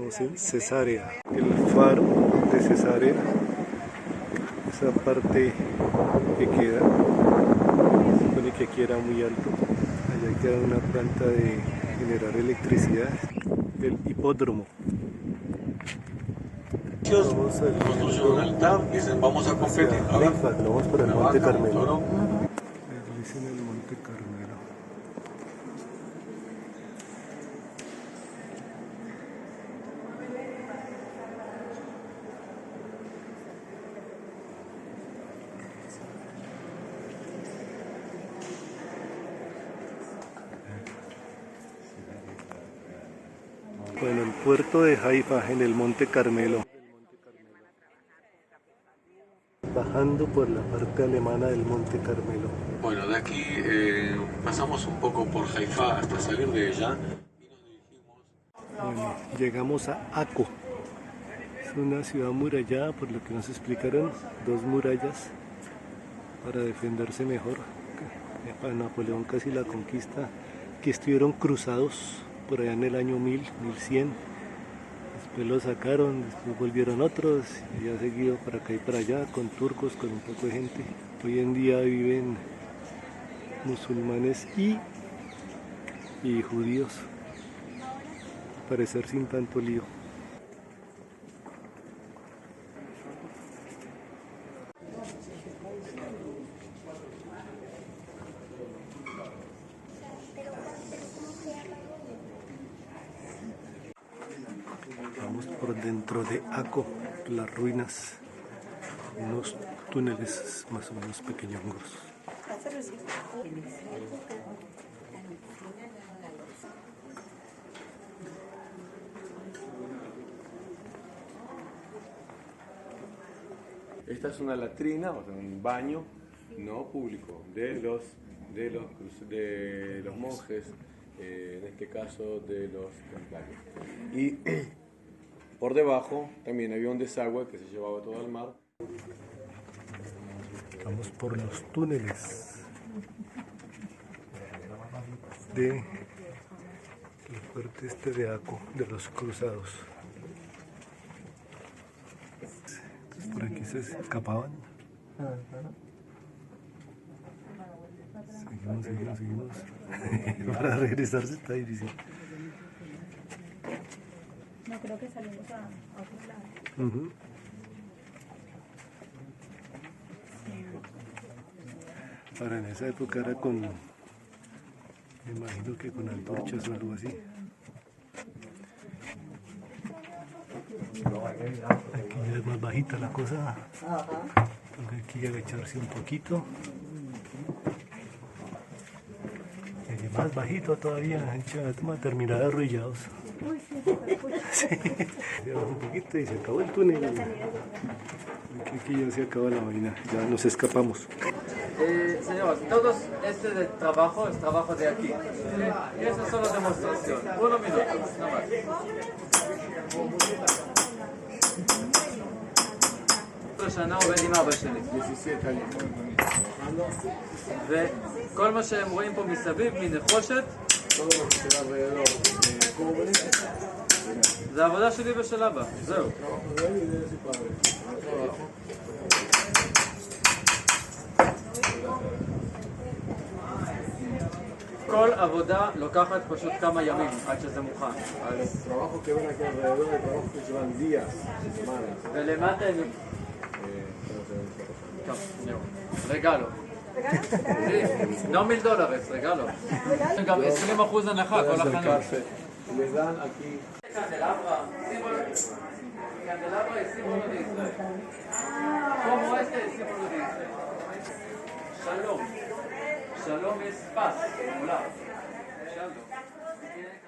Estamos en Cesarea, el faro de Cesarea, esa parte que queda, se supone que aquí era muy alto, allá queda una planta de generar electricidad, el hipódromo. Construyen un altar, dicen vamos a competir. Vamos para el Monte Carmelo. Dicen el Monte Carmelo. Bueno, el puerto de Haifa en el Monte Carmelo. Bajando por la parte alemana del Monte Carmelo. Bueno, de aquí pasamos un poco por Haifa hasta salir de ella y nos dirigimos. Bueno, llegamos a Akko. Es una ciudad murallada, por lo que nos explicaron, 2 murallas para defenderse mejor. Para Napoleón casi la conquista, que estuvieron cruzados por allá en el año 1000, 1100. Después lo sacaron, después volvieron otros y ha seguido para acá y para allá con turcos, con un poco de gente. Hoy en día viven musulmanes y judíos, al parecer sin tanto lío. Vamos por dentro de Akko, las ruinas, unos túneles más o menos pequeños. Esta es una latrina, o sea, un baño no público de los monjes, en este caso de los templarios. Y por debajo también había un desagüe que se llevaba todo al mar. Vamos por los túneles del fuerte este de Akko, de los cruzados. Entonces, por aquí se escapaban. Seguimos. Para regresarse está difícil. No, creo que salimos a otro lado. Ahora en esa época era con, me imagino que con antorchas o algo así. Aquí ya es más bajita la cosa, porque aquí agacharse un poquito. Y más bajito todavía, vamos a terminar arrollados. Uy, sí, Sí, un poquito y se acabó el túnel. Aquí ya se acaba la vaina, ya nos escapamos. Señores, todos este de trabajo es trabajo de aquí. Y eso es solo demostración. 1 minuto, nada más. שנה עובד עם אבא שלי. וכל מה שהם רואים פה מסביב, מנחושת, זה העבודה שלי ושל אבא, זהו. כל עבודה לוקחת פשוט כמה ימים עד שזה מוכן. ולמטה הם... רגalo. No $1000, regalo. גם 20% הנחה, כל החנות. Candelabra es símbolo de Israel. Como este es símbolo de Israel. Shalom. Shalom es paz, hola. Shalom.